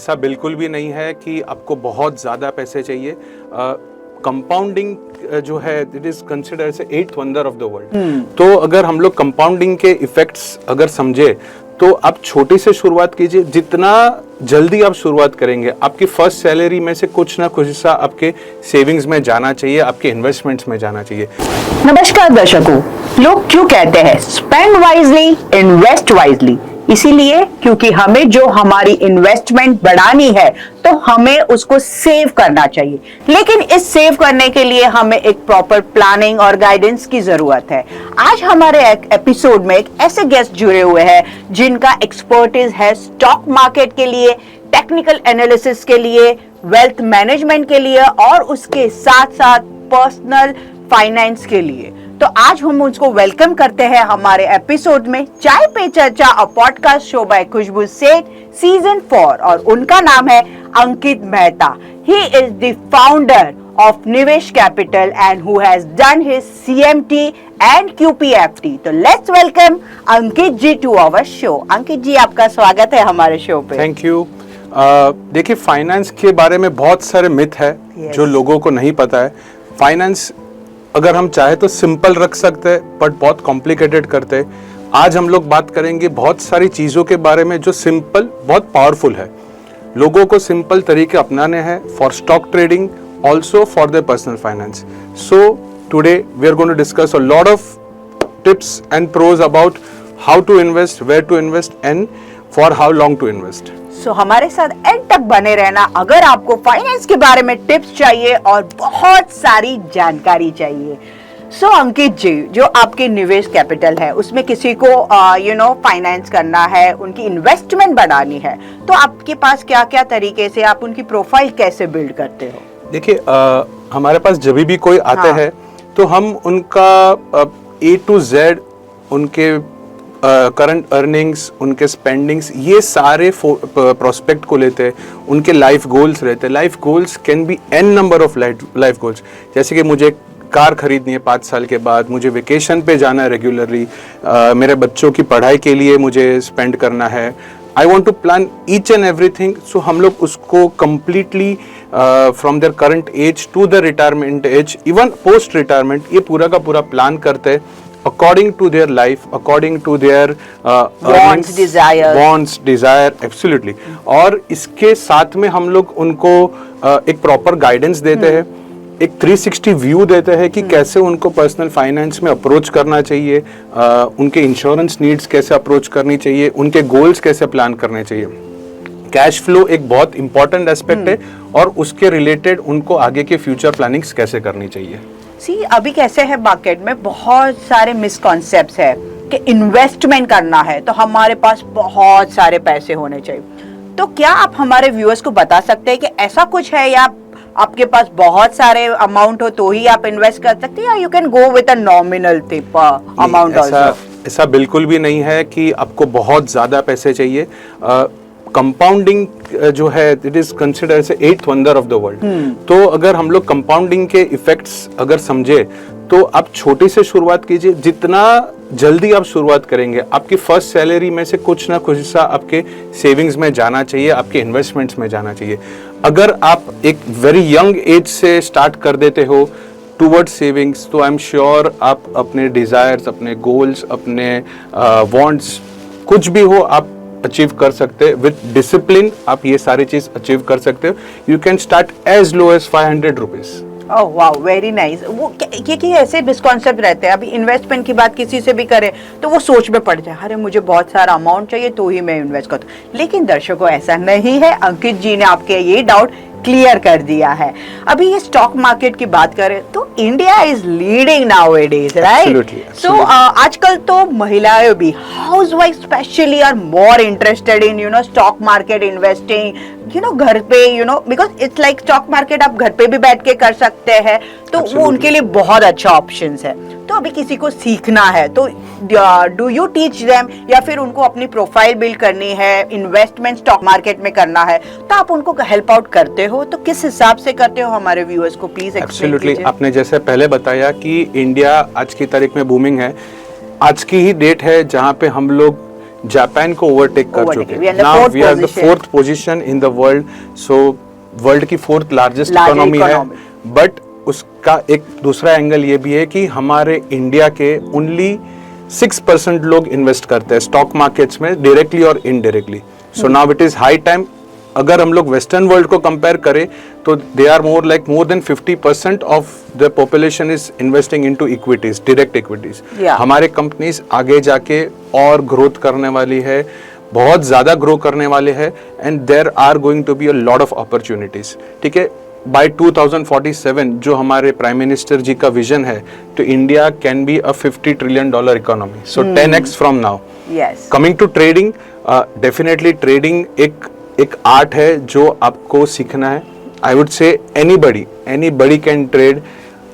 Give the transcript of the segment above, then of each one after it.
ऐसा बिल्कुल भी नहीं है कि आपको बहुत ज़्यादा पैसे चाहिए। कंपाउंडिंग जो है it is considered as eighth wonder of the world. तो अगर हम लोग कंपाउंडिंग के इफेक्ट्स अगर समझे तो आप छोटी से शुरुआत कीजिए। जितना जल्दी आप शुरुआत करेंगे, आपकी फर्स्ट सैलरी में से कुछ ना कुछ हिस्सा आपके सेविंग्स में जाना चाहिए, आपके इन्वेस्टमेंट्स में जाना चाहिए। नमस्कार दर्शकों, लोग क्यों कहते हैं स्पेंड वाइजली इन्वेस्ट वाइजली? इसीलिए क्योंकि हमें जो हमारी इन्वेस्टमेंट बढ़ानी है तो हमें उसको सेव करना चाहिए, लेकिन इस सेव करने के लिए हमें एक प्रॉपर प्लानिंग और गाइडेंस की जरूरत है। आज हमारे एपिसोड में एक ऐसे गेस्ट जुड़े हुए हैं जिनका एक्सपर्टीज है स्टॉक मार्केट के लिए, टेक्निकल एनालिसिस के लिए, वेल्थ मैनेजमेंट के लिए और उसके साथ साथ पर्सनल फाइनेंस के लिए। तो आज हम उसको वेलकम करते हैं हमारे एपिसोड में Chai Pe Charcha, a podcast show by Khushboo Seth season 4, और उनका नाम है Ankit Mehta. He is the founder of Nivesh capital and who has done his CMT and QPFT। तो let's welcome Ankit ji to our show. Ankit ji, आपका स्वागत है हमारे शो पे। Thank you. देखिए, फाइनेंस के बारे में बहुत सारे मिथ है जो लोगों को नहीं पता है। फाइनेंस अगर हम चाहे तो सिंपल रख सकते हैं, बट बहुत कॉम्प्लिकेटेड करते हैं। आज हम लोग बात करेंगे बहुत सारी चीज़ों के बारे में जो सिंपल बहुत पावरफुल है। लोगों को सिंपल तरीके अपनाने हैं for stock trading, also for their personal finance. So today we are going to discuss a lot of tips and pros about how to invest, where to invest and for how long to invest. So हमारे साथ and तक बने रहना अगर आपको finance के बारे में टिप्स चाहिए और बहुत सारी जानकारी चाहिए। सो अंकित जी, जो आपके निवेश कैपिटल है उसमें किसी को फाइनेंस करना है, उनकी इन्वेस्टमेंट बढ़ानी है, तो आपके पास क्या क्या तरीके से आप उनकी प्रोफाइल कैसे बिल्ड करते हो? देखिए, हमारे पास जब भी कोई आते हैं तो हम उनका A to Z, उनके करंट अर्निंग्स, उनके स्पेंडिंग्स, ये सारे प्रोस्पेक्ट को लेते हैं। उनके लाइफ गोल्स रहते हैं। Life goals can be n number of life goals. जैसे कि मुझे कार खरीदनी है 5 साल के बाद, मुझे वेकेशन पे जाना है रेगुलरली, मेरे बच्चों की पढ़ाई के लिए मुझे स्पेंड करना है। I want to plan each and everything. So हम लोग उसको completely from their current age to the retirement age, even post retirement, ये पूरा का पूरा प्लान करते हैं according to their life, according to their wants, desire, absolutely। और इसके साथ में हम लोग उनको एक प्रॉपर गाइडेंस देते हैं, एक 360 व्यू देते हैं कि कैसे उनको पर्सनल फाइनेंस में अप्रोच करना चाहिए, उनके इंश्योरेंस नीड्स कैसे अप्रोच करनी चाहिए, उनके गोल्स कैसे प्लान करने चाहिए। कैश फ्लो एक बहुत इंपॉर्टेंट एस्पेक्ट है और उसके रिलेटेड उनको आगे के फ्यूचर प्लानिंग्स कैसे करनी चाहिए। अभी कैसे है मार्केट में बहुत सारे मिसकॉन्सेप्ट्स है कि इन्वेस्टमेंट करना है तो हमारे पास बहुत सारे पैसे होने चाहिए। तो क्या आप हमारे व्यूअर्स को बता सकते हैं कि ऐसा कुछ है, या आपके पास बहुत सारे अमाउंट हो तो ही आप इन्वेस्ट कर सकते हैं, या you can go with a nominal tip amount also? ऐसा बिल्कुल भी नहीं है कि आपको बहुत ज्यादा पैसे चाहिए। कंपाउंडिंग जो है it is considered as eighth wonder of the world. तो अगर हम लोग कंपाउंडिंग के इफेक्ट्स अगर समझे तो आप छोटी से शुरुआत कीजिए। जितना जल्दी आप शुरुआत करेंगे, आपकी फर्स्ट सैलरी में से कुछ ना कुछ हिस्सा आपके सेविंग्स में जाना चाहिए, आपके इन्वेस्टमेंट्स में जाना चाहिए। अगर आप एक वेरी यंग एज से स्टार्ट कर देते हो टूवर्ड सेविंग्स, तो आई एम श्योर आप अपने डिजायर्स, अपने गोल्स, अपने वांट्स, कुछ भी हो, आप अचीव कर सकते हैं। विद डिसिप्लिन आप ये सारी चीज अचीव कर सकते हो। You can start as low as 500 rupees. Oh wow, very nice. वो क्योंकि ऐसे मिसकॉन्सेप्ट रहते हैं। अभी इन्वेस्टमेंट की बात किसी से भी करे तो वो सोच में पड़ जाए, अरे मुझे बहुत सारा अमाउंट चाहिए तो ही मैं इन्वेस्ट करता हूँ। लेकिन दर्शकों, ऐसा नहीं है। अंकित जी ने आपके ये डाउट क्लियर कर दिया है। अभी ये स्टॉक मार्केट की बात करें तो India is leading nowadays, right? So आजकल तो महिलाएं भी, housewife specially, are more interested in stock market investing, घर पे because it's like stock market आप घर पे भी बैठ के कर सकते हैं, तो वो उनके लिए बहुत अच्छा ऑप्शन है। तो अभी किसी को सीखना है तो डू यू टीच देम, या फिर उनको अपनी प्रोफाइल बिल्ड करनी है, इन्वेस्टमेंट स्टॉक मार्केट में करना है, तो आप उनको हेल्प आउट करते हो? तो किस हिसाब से करते हो हमारे व्यूअर्स को प्लीज एक्सप्लेन कीजिए। आपने जैसे पहले बताया कि इंडिया आज की तारीख में बूमिंग है। आज की ही डेट है जहाँ पे हम लोग जापान को ओवरटेक कर चुके हैं। Now we are the 4th position in the world, so world की 4th लार्जेस्ट इकोनॉमी है। बट उसका एक दूसरा एंगल ये भी है कि हमारे इंडिया के ओनली 6% लोग इन्वेस्ट करते हैं स्टॉक मार्केट्स में, डायरेक्टली और indirectly. So now it is high time, अगर हम लोग वेस्टर्न वर्ल्ड को कंपेयर करें तो they are more than 50% of the population is investing into equities, direct equities. हमारे कंपनीज आगे जाके और ग्रोथ करने वाली है, बहुत ज्यादा ग्रो करने वाले हैं, and there are going to be a lot of opportunities. ठीक है, बाय 2047 जो हमारे प्राइम मिनिस्टर जी का विजन है, तो India can be a $50 trillion economy, so 10x from now. Coming to trading, definitely trading एक आर्ट है जो आपको सीखना है। I would say anybody can trade.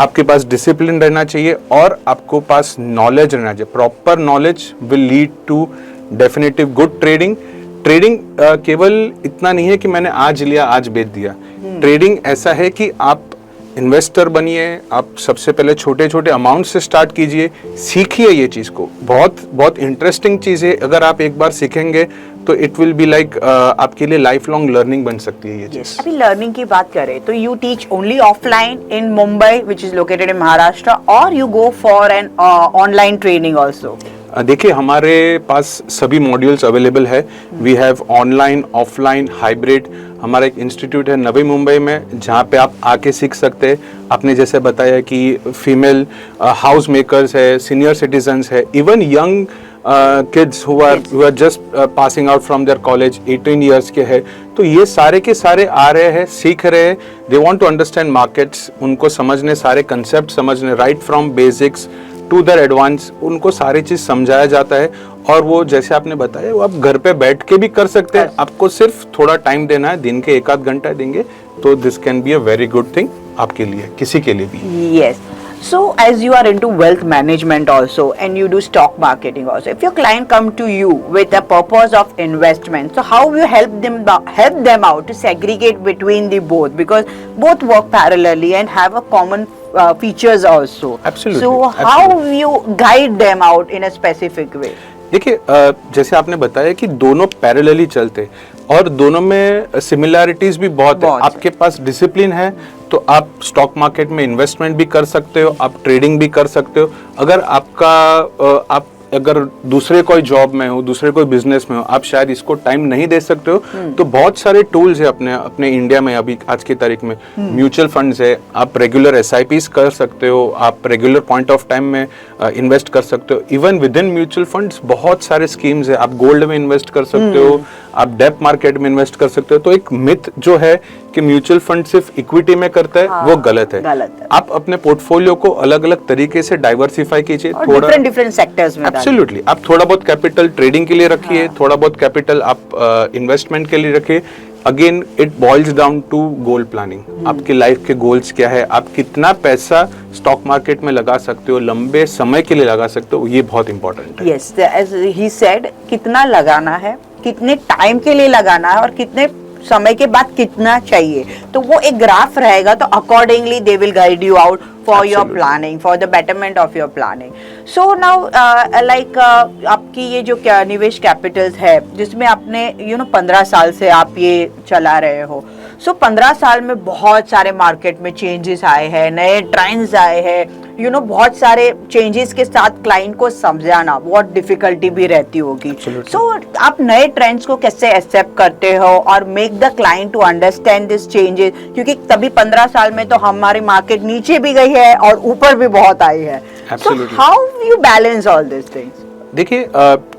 आपके पास डिसिप्लिन रहना चाहिए और आपको पास नॉलेज रहना चाहिए। Proper knowledge will lead to definitive good trading. Trading केवल इतना नहीं है कि मैंने आज लिया आज बेच दिया। ट्रेडिंग ऐसा है कि आप इन्वेस्टर बनिए, आप सबसे पहले छोटे छोटे अमाउंट से स्टार्ट कीजिए, सीखिए ये चीज़ को। बहुत इंटरेस्टिंग चीज़ है, अगर आप एक बार सीखेंगे तो इट विल बी लाइक आपके लिए लाइफ लॉन्ग लर्निंग बन सकती है ये चीज़। अभी लर्निंग की बात करें तो you teach only offline in Mumbai which is located in Maharashtra, और you go for an online training also? देखिए, हमारे पास सभी मॉड्यूल्स अवेलेबल है। We have online, offline, hybrid. हमारा एक इंस्टीट्यूट है नवी मुंबई में जहाँ पे आप आके सीख सकते हैं। आपने जैसे बताया कि फीमेल हाउस मेकर्स है, सीनियर सिटीजन्स है, even young kids who are just passing out from their college, 18 years के हैं। तो ये सारे के सारे आ रहे हैं, सीख रहे हैं। They want to understand markets, उनको समझने, सारे कंसेप्ट समझने, right from basics to the advance, उनको सारी चीज समझाया जाता है। और वो जैसे आपने बताया, वो आप घर पे बैठ के भी कर सकते हैं। आपको सिर्फ थोड़ा टाइम देना है, दिन के 1-8 घंटा देंगे तो this can be a very good thing आपके लिए, किसी के लिए भी। Yes. So as you are into wealth management also and you do stock marketing also, if your client come to you with the purpose of investment, so how you help them out to segregate between the both, because both work parallelly and have a common features also. Absolutely. So how you guide them out in a specific way? देखिए, जैसे आपने बताया कि दोनों parallelly चलते और दोनों में सिमिलैरिटीज भी बहुत है। आपके पास डिसिप्लिन है तो आप स्टॉक मार्केट में इन्वेस्टमेंट भी कर सकते हो, आप ट्रेडिंग भी कर सकते हो। अगर आप अगर दूसरे कोई जॉब में हो, दूसरे कोई बिजनेस में हो, आप शायद इसको टाइम नहीं दे सकते हो, तो बहुत सारे टूल्स है अपने इंडिया में अभी आज की तारीख में। म्यूचुअल फंड्स है, आप रेगुलर SIPs कर सकते हो, आप रेगुलर पॉइंट ऑफ टाइम में इन्वेस्ट कर सकते हो। Even with in mutual funds बहुत सारे स्कीम्स है, आप गोल्ड में इन्वेस्ट कर सकते हो, आप डेट मार्केट में इन्वेस्ट कर सकते हो। तो एक मिथ जो है कि म्यूचुअल फंड सिर्फ इक्विटी में करता है, वो गलत है। आप अपने पोर्टफोलियो को अलग अलग तरीके से डाइवर्सिफाई कीजिए, थोड़ा डिफरेंट सेक्टर्स में। एब्सोल्युटली, आप थोड़ा बहुत कैपिटल ट्रेडिंग के लिए रखिए, थोड़ा बहुत कैपिटल आप इन्वेस्टमेंट के लिए रखिए। Again it boils down to goal planning. आपकी लाइफ के गोल्स क्या है, आप कितना पैसा स्टॉक मार्केट में लगा सकते हो, लंबे समय के लिए लगा सकते हो, ये बहुत इंपॉर्टेंट है। यस, एज ही सेड, कितना लगाना है, कितने टाइम के लिए लगाना है और कितने समय के बाद कितना चाहिए, तो वो एक ग्राफ रहेगा, तो accordingly they will guide you out for your planning, for the betterment of your planning. So now like आपकी ये जो क्या निवेश कैपिटल्स है, जिसमें आपने 15 साल से आप ये चला रहे हो, सो 15 साल में बहुत सारे मार्केट में चेंजेस आए हैं, नए ट्रेंड्स आए हैं, बहुत सारे चेंजेस के साथ क्लाइंट को समझाना बहुत डिफिकल्टी भी रहती होगी। सो आप नए ट्रेंड्स को कैसे एक्सेप्ट करते हो और make the client to understand this changes, क्योंकि तभी 15 साल में तो हमारी मार्केट नीचे भी गई है और ऊपर भी बहुत आई है। So how you balance all this things? देखिए,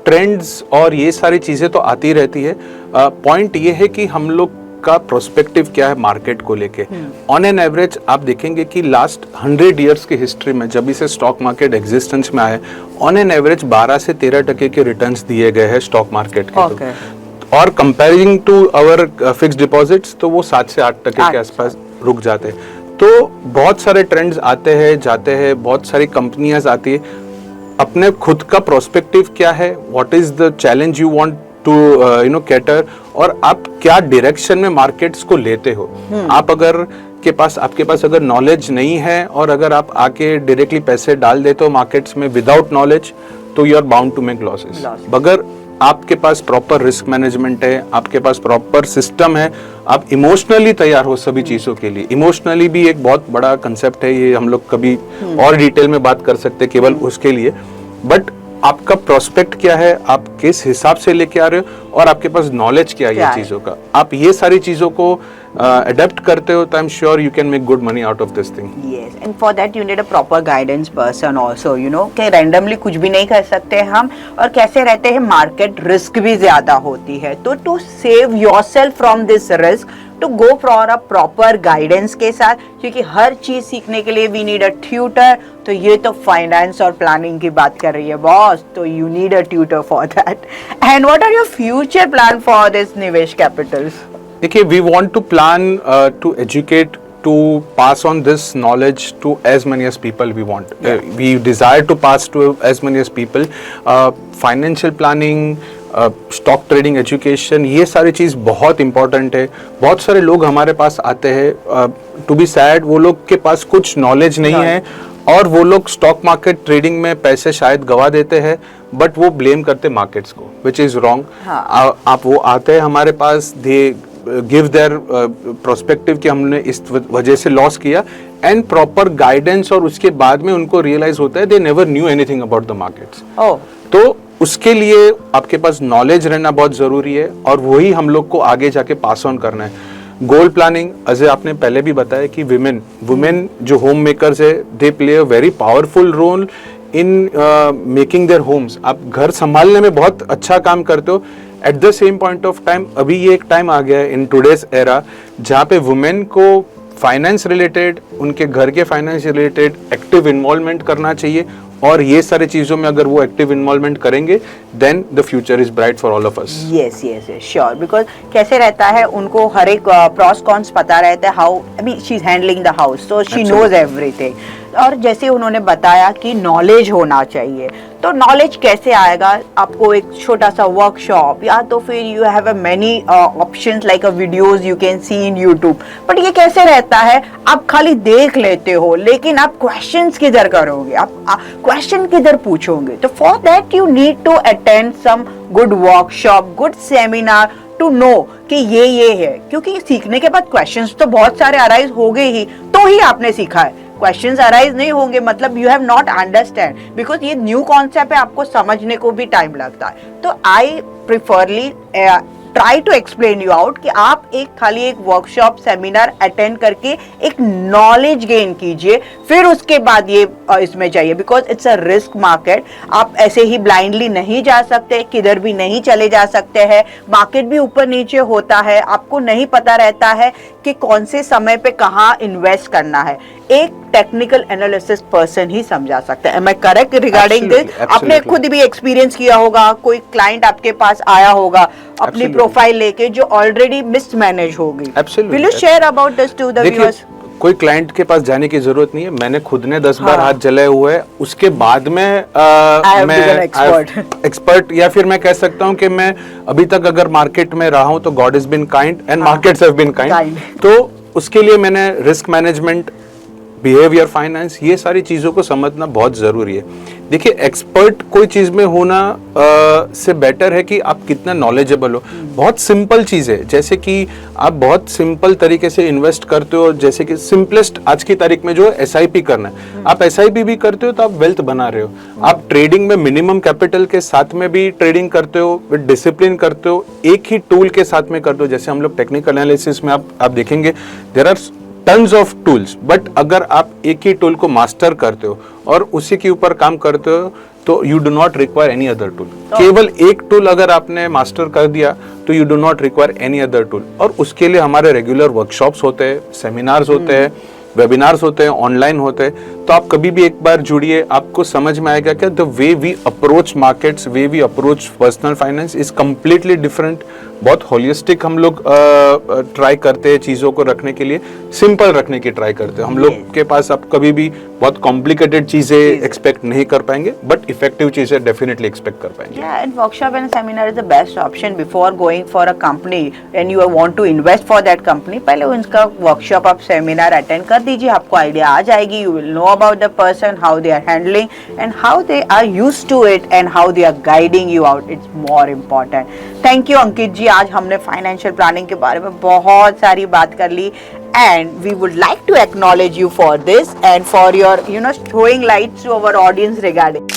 ट्रेंड्स और ये सारी चीजें तो आती रहती है। पॉइंट ये है कि हम लोग का प्रोस्पेक्टिव क्या है मार्केट को लेके। ऑन एन एवरेज आप देखेंगे कि लास्ट 100 इयर्स की हिस्ट्री में, जब से स्टॉक मार्केट एग्जिस्टेंस में आए, ऑन एन एवरेज 12 से 13% के रिटर्न्स दिए गए हैं स्टॉक मार्केट के। और comparing to our fixed deposits, तो वो 7 से 8% के आसपास रुक जाते हैं। तो बहुत सारे ट्रेंड्स आते हैं जाते हैं, बहुत सारी कंपनियां आती है। अपने खुद का प्रोस्पेक्टिव क्या है, what is the challenge you want to cater, और आप क्या डायरेक्शन में मार्केट्स को लेते हो। आप अगर आपके पास अगर नॉलेज नहीं है और अगर आप आके डायरेक्टली पैसे डाल देते हो मार्केट्स में विदाउट नॉलेज, तो you are bound to make losses. आपके पास प्रॉपर रिस्क मैनेजमेंट है, आपके पास प्रॉपर सिस्टम है, आप इमोशनली तैयार हो सभी चीजों के लिए। इमोशनली भी एक बहुत बड़ा कंसेप्ट है, ये हम लोग कभी और डिटेल में बात कर सकते हैं केवल उसके लिए। बट आपका प्रोस्पेक्ट क्या है, आप किस हिसाब से लेके आ रहे हो, और आपके पास नॉलेज क्या है ये चीजों का, आप ये सारी चीजों को अडेप्ट करते हो, तो I am sure you can make good money out of this thing. Yes, and for that you need a proper guidance person also, you know, कि randomly कुछ भी नहीं कर सकते हम, और कैसे रहते हैं, मार्केट रिस्क भी ज्यादा होती है, तो to save yourself from this risk, to go for a proper guidance के साथ, क्योंकि हर चीज सीखने के लिए वी नीड अ ट्यूटर। तो ये तो फाइनेंस और प्लानिंग की बात कर रही है बॉस, तो you need a tutor for that. And what are your future plan for this निवेश कैपिटल्स? देखिए, we want to plan to educate, to pass on this knowledge to as many as people we want. We desire to pass to as many as people. Financial planning, stock trading education, ये सारी चीज़ बहुत important है। बहुत सारे लोग हमारे पास आते हैं, टू बी सैड वो लोग के पास कुछ नॉलेज नहीं है, और वो लोग स्टॉक मार्केट ट्रेडिंग में पैसे शायद गवा देते हैं, बट वो ब्लेम करते मार्केट्स को, विच इज़ रॉन्ग। आप वो आते हैं हमारे पास, दे गिव देयर प्रोस्पेक्टिव कि हमने इस वजह से लॉस किया, एंड प्रॉपर गाइडेंस, और उसके बाद में उनको रियलाइज होता है they never knew anything about the markets. तो उसके लिए आपके पास नॉलेज रहना बहुत जरूरी है, और वही हम लोग को आगे जाके पास ऑन करना है। गोल प्लानिंग, अजय आपने पहले भी बताया कि वुमेन जो होम मेकर्स है, they play a very powerful role in making their homes. आप घर संभालने में बहुत अच्छा काम करते हो। At the same point of time, अभी ये एक टाइम आ गया है इन टुडेज एरा, जहाँ पे वुमेन को फाइनेंस रिलेटेड, उनके घर के फाइनेंस रिलेटेड एक्टिव इन्वॉल्वमेंट करना चाहिए, और ये सारे चीजों में अगर वो एक्टिव इन्वॉल्वमेंट करेंगे, then the future is bright for all of us. Yes yes yes, sure, because कैसे रहता है, उनको हर एक प्रॉस कॉन्स पता रहता है, how I mean she is handling the house, so she knows everything. और जैसे उन्होंने बताया कि नॉलेज होना चाहिए, तो नॉलेज कैसे आएगा? आपको एक छोटा सा वर्कशॉप, या तो फिर you have a many options like a videos you can see in YouTube, but ये कैसे रहता है, आप खाली देख लेते हो, लेकिन आप क्वेश्चंस किधर करोगे, आप क्वेश्चन किधर पूछोगे? तो for that you need to attend some good workshop, good seminar, to know कि ये है, क्योंकि सीखने के बाद क्वेश्चंस तो बहुत सारे अराइज हो गए ही, तो ही आपने सीखा है। क्वेश्चंस अराइज नहीं होंगे मतलब you have not understand, because ये न्यू कॉन्सेप्ट है, आपको समझने को भी टाइम लगता है। तो I preferly try to explain you out कि आप खाली एक वर्कशॉप सेमिनार अटेंड करके एक नॉलेज गेन कीजिए, फिर उसके बाद ये इसमें जाइए, because it's a risk market. आप ऐसे ही ब्लाइंडली नहीं जा सकते, किधर भी नहीं चले जा सकते हैं, मार्केट भी ऊपर नीचे होता है, आपको नहीं पता रहता है कि कौन से समय पे कहाँ इन्वेस्ट करना है। एक टेक्निकल एनालिसिस पर्सन ही समझा सकता है। Am I correct regarding this? आपने खुद भी एक्सपीरियंस किया होगा, कोई क्लाइंट आपके पास आया होगा अपनी प्रोफाइल लेके जो ऑलरेडी मिसमैनेज होगी। Will you share about this to the viewers? कोई क्लाइंट के पास जाने की जरूरत नहीं है, मैंने खुद ने 10 बार हाथ जलाए हुए हैं, उसके बाद में मैं एक्सपर्ट, या फिर मैं कह सकता हूं कि मैं अभी तक अगर मार्केट में रहा हूं तो God is been kind and markets have been kind. तो उसके लिए मैंने रिस्क मैनेजमेंट, बिहेवियर फाइनेंस, ये सारी चीज़ों को समझना बहुत ज़रूरी है। देखिए, एक्सपर्ट कोई चीज़ में होना से बेटर है कि आप कितना नॉलेजेबल हो। बहुत सिंपल चीज़ है, जैसे कि आप बहुत सिंपल तरीके से इन्वेस्ट करते हो, जैसे कि सिंपलेस्ट आज की तारीख में जो है SIP करना है। आप SIP भी करते हो तो आप वेल्थ बना रहे हो। आप ट्रेडिंग में मिनिमम कैपिटल के साथ में भी ट्रेडिंग करते हो, विद डिसिप्लिन करते हो, एक ही टूल के साथ में करते हो। जैसे हम लोग टेक्निकल एनालिसिस में आप देखेंगे there are tons of tools, but अगर आप एक ही टूल को मास्टर करते हो और उसी के ऊपर काम करते हो तो you do not require any other tool. केवल एक टूल अगर आपने मास्टर कर दिया तो you do not require any other tool. और उसके लिए हमारे रेगुलर वर्कशॉप्स होते हैं, सेमिनार्स होते हैं, वेबिनार्स होते हैं, ऑनलाइन होते हैं। तो आप कभी भी एक बार जुड़िए, आपको समझ में आएगा कि the way we approach markets, way we approach personal finance is completely different बहुत होलिस्टिक हम लोग ट्राई करते हैं चीज़ों को रखने के लिए, सिंपल रखने की ट्राई करते हैं। हम लोग के पास आप कभी भी बहुत कॉम्प्लिकेटेड चीज़ें एक्सपेक्ट नहीं कर पाएंगे, बट इफेक्टिव चीज़ें डेफिनेटली एक्सपेक्ट कर पाएंगे। Yeah, and workshop and seminar is the best option before going for a company and you want to invest for that company. पहले उनका workshop आप seminar attend कर दीजिए, आपको idea आ जाएगी. You will know about the person, how they are handling and how they are used to it and how they are guiding you out. It's more important. Thank you अंकित जी, आज हमने financial planning के बारे में बहुत सारी बात कर ली and we would like to acknowledge you for this and for your throwing lights to our audience regarding.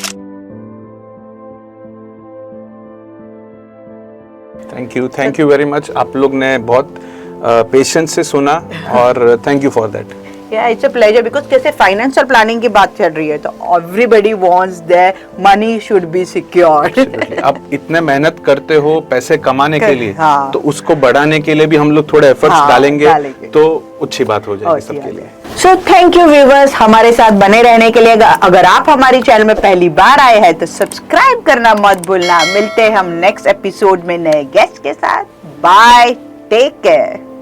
Thank you very much. आप लोग ने बहुत पेशेंस से सुना और thank you for that. Yeah, it's a pleasure because कैसे financial planning की बात चल रही है तो everybody wants their money should be secured. आप इतने मेहनत करते हो पैसे कमाने के लिए, हाँ। तो उसको बढ़ाने के लिए भी हम लोग थोड़े एफर्ट्स डालेंगे तो अच्छी बात हो जाएगी सबके लिए। सो थैंक यू व्यूवर्स, हमारे साथ बने रहने के लिए। अगर आप हमारे चैनल में पहली बार आए हैं तो सब्सक्राइब करना मत भूलना। मिलते हैं हम नेक्स्ट एपिसोड में नए गेस्ट के साथ। Bye, take care.